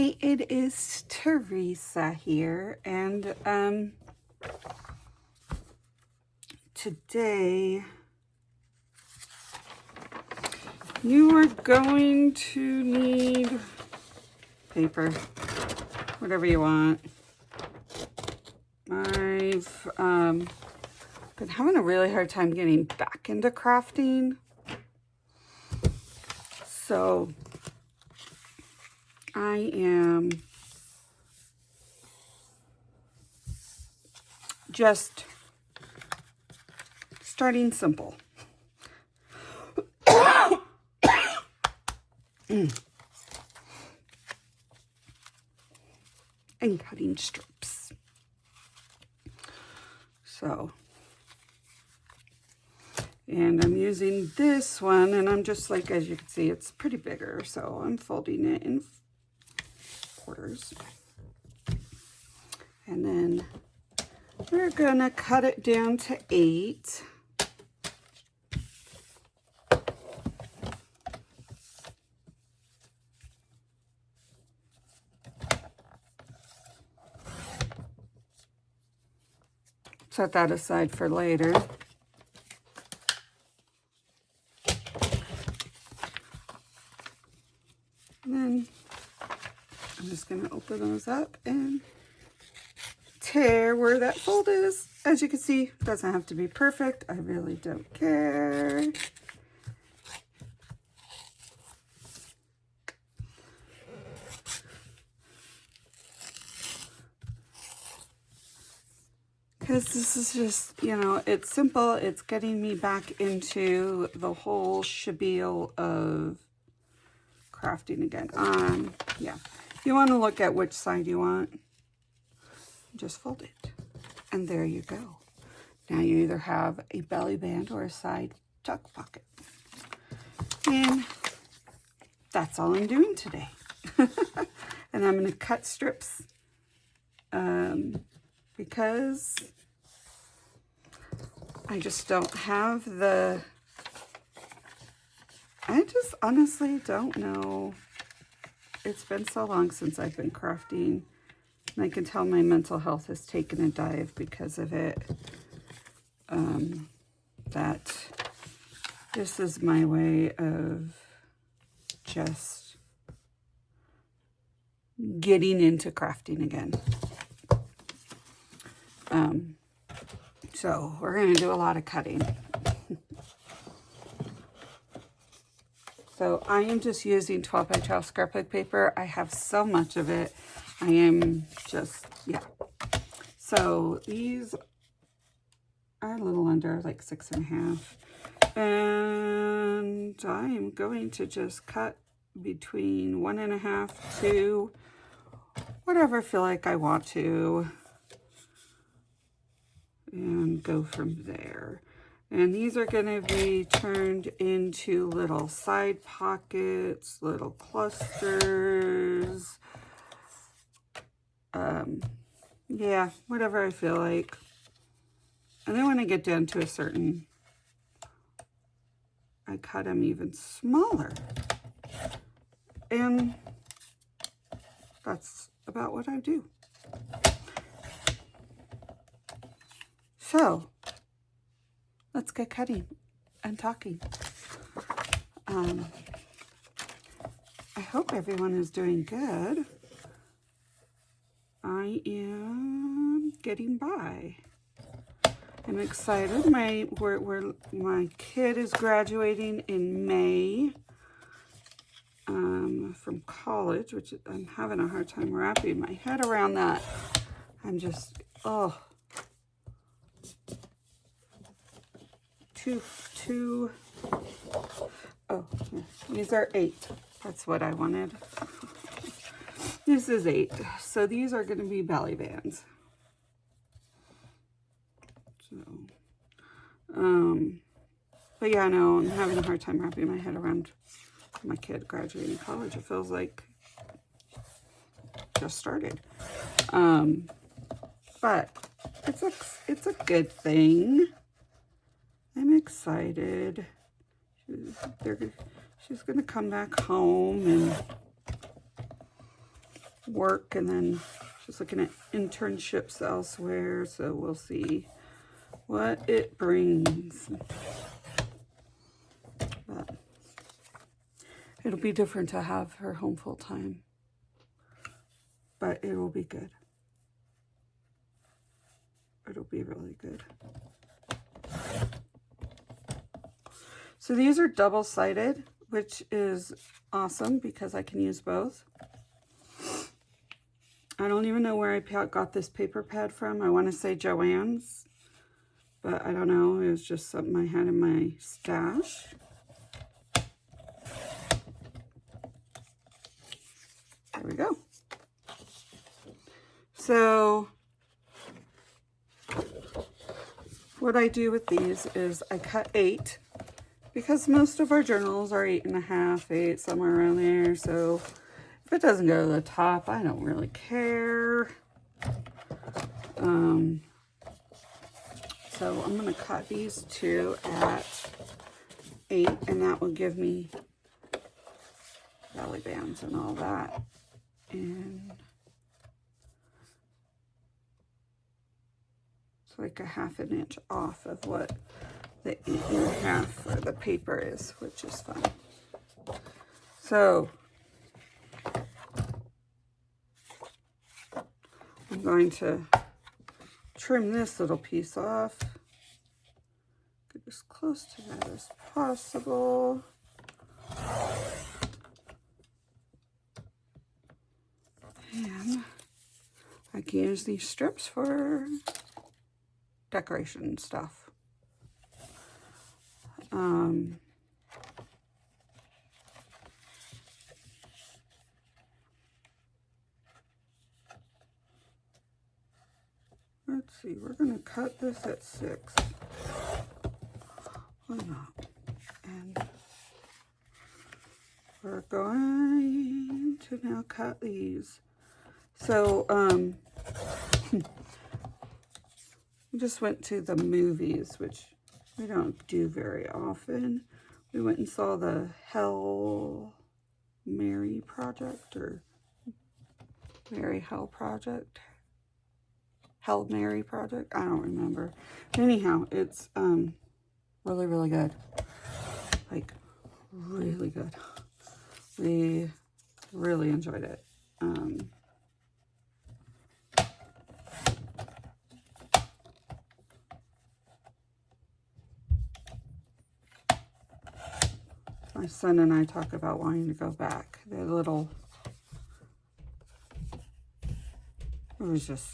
Hi, it is Teresa here, and today you are going to need paper, whatever you want. I've been having a really hard time getting back into crafting, so I am just starting simple. And cutting strips. So, and I'm using this one, and I'm just like, as you can see, it's pretty bigger, so I'm folding it in quarters. And then we're gonna cut it down to 8. Set that aside for later. And then I'm just going to open those up and tear where that fold is. As you can see, it doesn't have to be perfect. I really don't care. Because this is just, you know, it's simple. It's getting me back into the whole spiel of crafting again. Yeah. You want to look at which side you want. Just fold it. And there you go. Now you either have a belly band or a side tuck pocket. And that's all I'm doing today. And I'm going to cut strips because I just don't have the, I just honestly don't know. It's been so long since I've been crafting, and I can tell my mental health has taken a dive because of it. That this is my way of just getting into crafting again. So we're going to do a lot of cutting. So I am just using 12 by 12 scrapbook paper. I have so much of it. I am just, yeah. So these are a little under like 6.5. And I am going to just cut between 1.5 to whatever I feel like I want to. And go from there. And these are going to be turned into little side pockets, little clusters. Yeah, whatever I feel like. And then when I get down to a certain, I cut them even smaller. And that's about what I do. So, let's get cutting and talking. I hope everyone is doing good. I am getting by. I'm excited. My kid is graduating in May from college, which I'm having a hard time wrapping my head around that. I'm just, oh. Oh, these are 8. That's what I wanted. This is 8. So these are going to be belly bands. So, but yeah, no, I'm having a hard time wrapping my head around my kid graduating college. It feels like just started. But it's a good thing. I'm excited. She's going to come back home, and work, and then just looking at internships elsewhere, so we'll see what it brings. But it'll be different to have her home full time, but it will be good. It'll be really good. So these are double-sided, which is awesome because I can use both. I don't even know where I got this paper pad from. I want to say Joann's, but I don't know. It was just something I had in my stash. There we go. So what I do with these is I cut 8, because most of our journals are 8.5, 8, somewhere around there. So if it doesn't go to the top, I don't really care. So I'm going to cut these 2 at 8, and that will give me belly bands and all that. And it's like a 1/2 inch off of what the 8.5 for the paper is, which is fun. So I'm going to trim this little piece off, get as close to that as possible. And I can use these strips for decoration stuff. Let's see, we're going to cut this at 6. Why not? And we're going to now cut these. So, we just went to the movies, which we don't do very often. We went and saw the Hell Mary Project, or Mary Hell Project. Hell Mary Project, I don't remember. Anyhow, it's really, really good. Like, really good. We really enjoyed it. My son and I talk about wanting to go back. They're little, it was just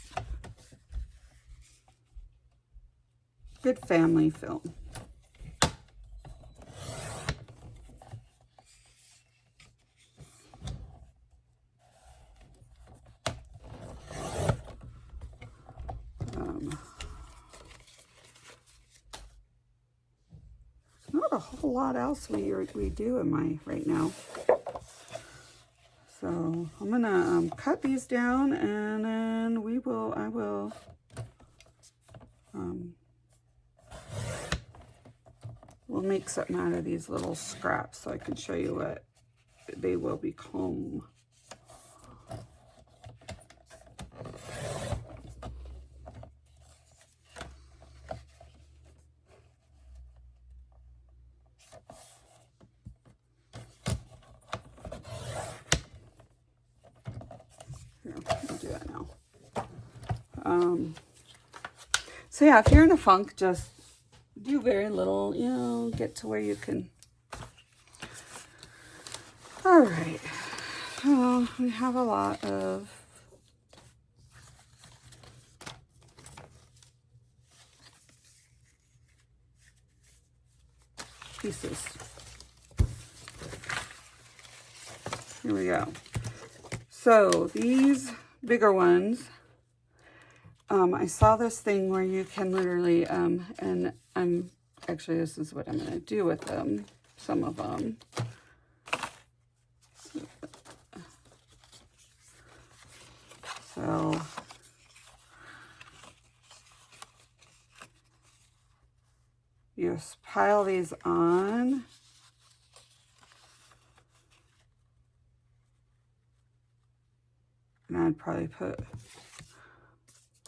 good family film. Not a whole lot else we do in my right now. So I'm gonna cut these down, and then I will we'll make something out of these little scraps so I can show you what they will become. Here, I'll do that now. So yeah, if you're in a funk, just do very little, you know, get to where you can. All right, so we have a lot of pieces. Here we go. So these bigger ones, I saw this thing where you can literally, and actually this is what I'm going to do with them, some of them. So you just pile these on. And I'd probably put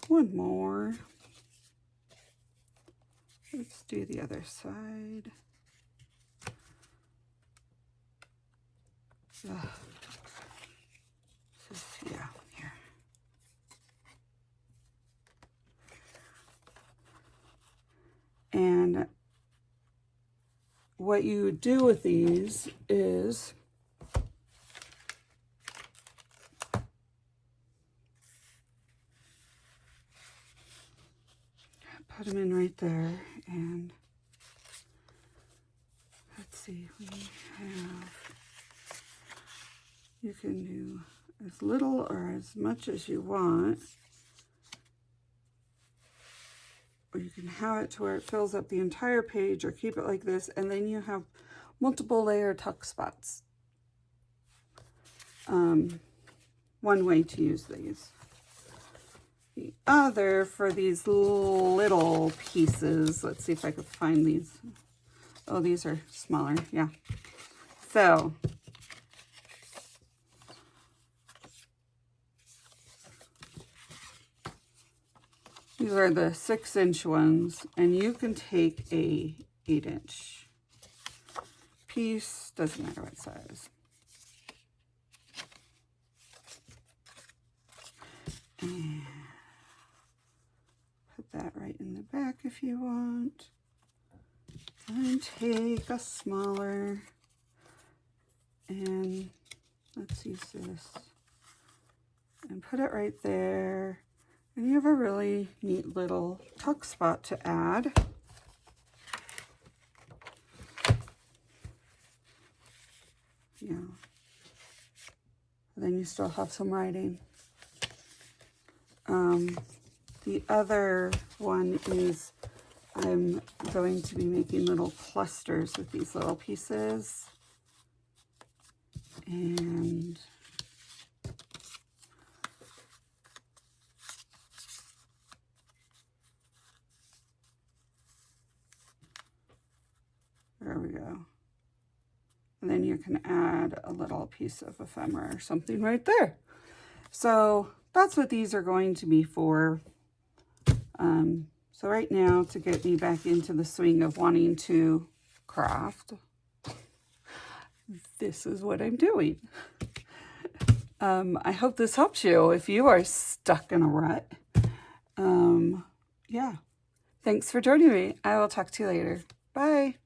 one more. Let's do the other side. Yeah, here. And what you do with these is put them in right there, and let's see, we have, you can do as little or as much as you want, or you can have it to where it fills up the entire page, or keep it like this, and then you have multiple layer tuck spots. One way to use these. The other, for these little pieces, let's see if I could find these. Oh, these are smaller, yeah. So, these are the 6-inch ones, and you can take a 8-inch piece, doesn't matter what size. And put that right in the back if you want. And take a smaller, and let's use this, and put it right there. And you have a really neat little tuck spot to add. Yeah. And then you still have some writing. The other one is I'm going to be making little clusters with these little pieces. And there we go. And then you can add a little piece of ephemera or something right there. So that's what these are going to be for. So right now, to get me back into the swing of wanting to craft, this is what I'm doing. I hope this helps you if you are stuck in a rut. Yeah. Thanks for joining me. I will talk to you later. Bye.